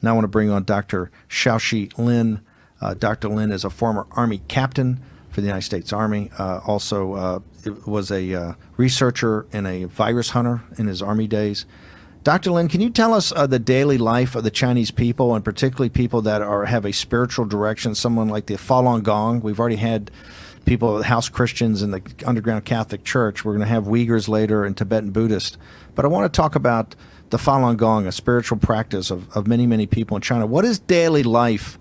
Now I want to bring on Dr. Xiaoxu Lin. Dr. Lin is a former Army captain for the United States Army. Also was a researcher and a virus hunter in his Army days. Dr. Lin, can you tell us the daily life of the Chinese people, and particularly people that have a spiritual direction, someone like the Falun Gong? We've already had people, house Christians in the underground Catholic Church. We're going to have Uyghurs later and Tibetan Buddhists. But I want to talk about the Falun Gong, a spiritual practice of many, many people in China. What is daily life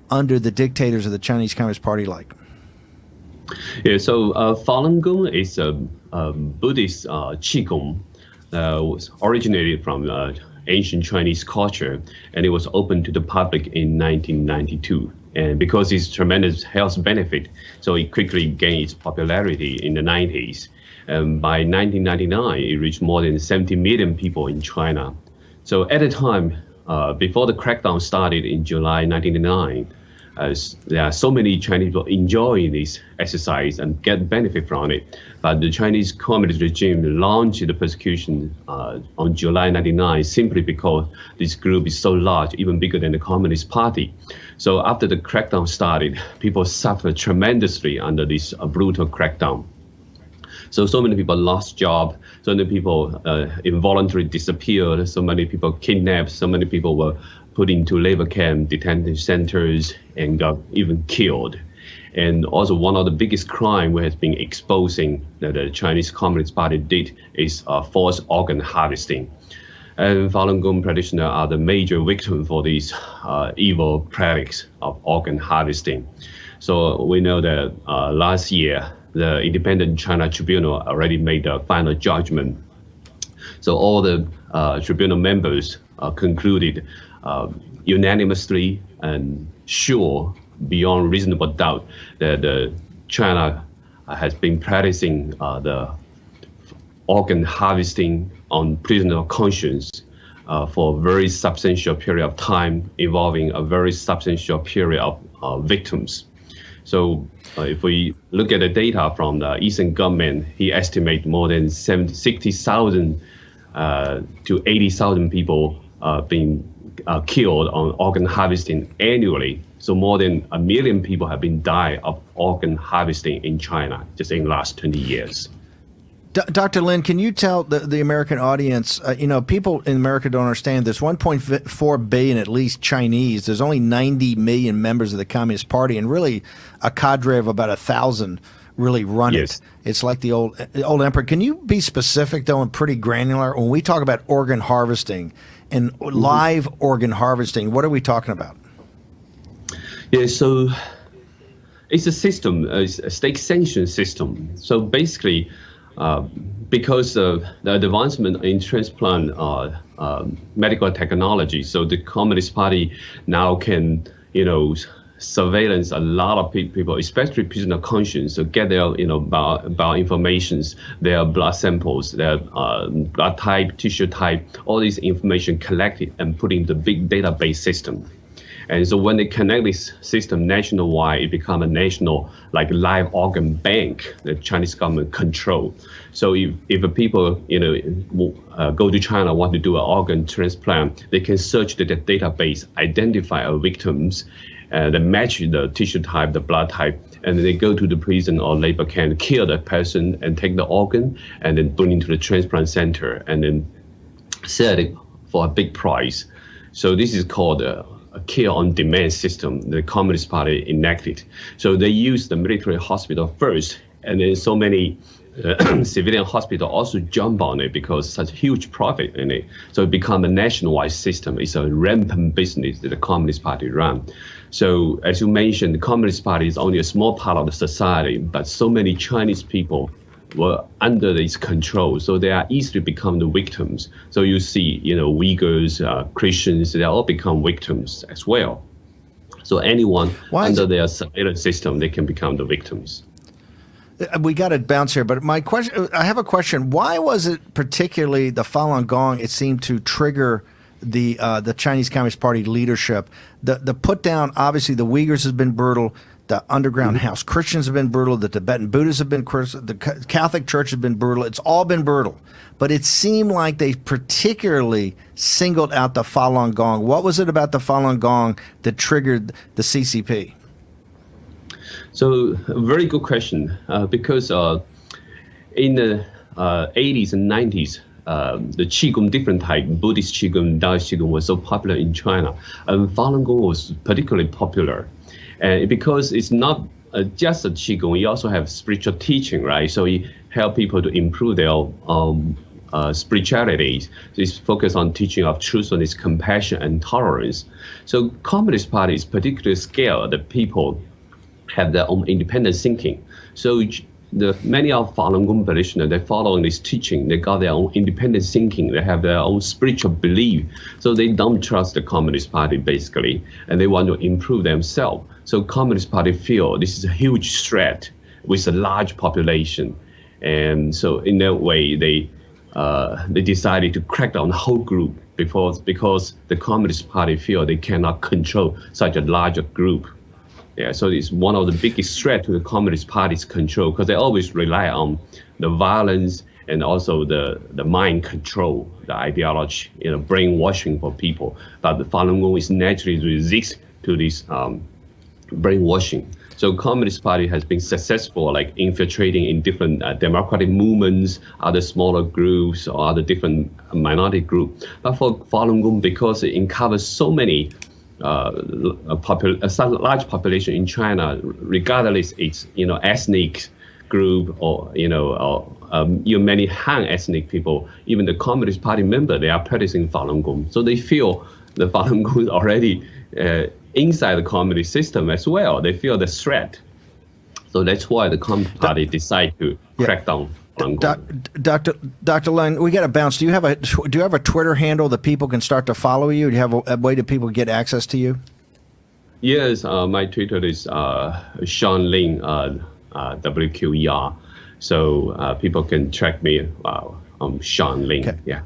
under the dictators of the Chinese Communist Party like? Yeah, so Falun Gong is a Buddhist Qigong. Was originated from ancient Chinese culture, and it was opened to the public in 1992. And because it's tremendous health benefit, so it quickly gained its popularity in the 90s. By 1999, it reached more than 70 million people in China. So at the time, before the crackdown started in July 1999, there are so many Chinese people enjoying this exercise and get benefit from it. But the Chinese communist regime launched the persecution on July 99 simply because this group is so large, even bigger than the Communist Party. So after the crackdown started, people suffered tremendously under this brutal crackdown. So many people lost jobs, so many people involuntarily disappeared, so many people kidnapped, so many people were put into labor camp, detention centers, and got even killed. And also one of the biggest crime has been exposing that the Chinese Communist Party did is forced organ harvesting. And Falun Gong practitioners are the major victim for these evil practice of organ harvesting. So we know that last year, the Independent China Tribunal already made a final judgment. So all the tribunal members concluded unanimously and sure beyond reasonable doubt that China has been practicing the organ harvesting on prisoner of conscience for a very substantial period of time, involving a very substantial period of victims. So if we look at the data from the Eastern government, he estimates more than 60,000 to 80,000 people being killed on organ harvesting annually. So more than 1 million people have been died of organ harvesting in China just in the last 20 years. Dr. Lin, can you tell the American audience, people in America don't understand there's 1.4 billion at least Chinese. There's only 90 million members of the Communist Party, and really a cadre of about 1,000 really run it. It's like the old emperor. Can you be specific, though, and pretty granular? When we talk about organ harvesting and live organ harvesting, what are we talking about? Yeah, so it's a system, a state sanctioned system. So basically, because of the advancement in transplant medical technology, so the Communist Party now can, surveillance a lot of people, especially prisoner of conscience, so get their, about informations, their blood samples, their blood type, tissue type, all this information collected and put in the big database system. And so when they connect this system nationwide, it becomes a national, live organ bank that Chinese government control. So if people, go to China, want to do an organ transplant, they can search the database, identify victims, that match the tissue type, the blood type, and then they go to the prison or labor camp, kill the person and take the organ, and then bring it to the transplant center, and then sell it for a big price. So this is called a care-on-demand system the Communist Party enacted. So they use the military hospital first, and then so many civilian hospital also jump on it because such huge profit in it. So it become a nationwide system. It's a rampant business that the Communist Party run. So as you mentioned, the Communist Party is only a small part of the society, but so many Chinese people were under its control, so they are easily become the victims. So you see, Uyghurs, Christians, they all become victims as well. So anyone under their surveillance system, they can become the victims. We got to bounce here, but I have a question. Why was it particularly the Falun Gong? It seemed to trigger the Chinese Communist Party leadership. The put down. Obviously, the Uyghurs has been brutal. the underground house Christians have been brutal, the Tibetan Buddhists have been, the Catholic Church has been brutal. It's all been brutal. But it seemed like they particularly singled out the Falun Gong. What was it about the Falun Gong that triggered the CCP? So, a very good question, because in the 80s and 90s, the Qigong, different type, Buddhist Qigong, Taoist Qigong was so popular in China. And Falun Gong was particularly popular. And because it's not just a Qigong, you also have spiritual teaching, right? So you help people to improve their spirituality. So it's focused on teaching of truthfulness, compassion, and tolerance. So Communist Party is particularly scared that people have their own independent thinking. So many of Falun Gong practitioners, they follow this teaching. They got their own independent thinking. They have their own spiritual belief. So they don't trust the Communist Party, basically, and they want to improve themselves. So Communist Party feel this is a huge threat with a large population. And so in that way, they decided to crack down the whole group because the Communist Party feel they cannot control such a larger group. Yeah, so it's one of the biggest threats to the Communist Party's control, because they always rely on the violence and also the mind control, the ideology, brainwashing for people. But the Falun Gong is naturally resist to this brainwashing. So Communist Party has been successful, like infiltrating in different democratic movements, other smaller groups, or other different minority groups. But for Falun Gong, because it covers so many a large population in China, regardless it's ethnic group or many Han ethnic people, even the Communist Party member, they are practicing Falun Gong, so they feel the Falun Gong is already inside the communist system as well. They feel the threat, so that's why the Communist Party decide to crack down. Dr. Lin, we got to bounce. Do you have a Twitter handle that people can start to follow you? Do you have a way that people get access to you? Yes, my Twitter is Sean Lin, WQER. So people can track me on Sean Lin. Okay. Yeah.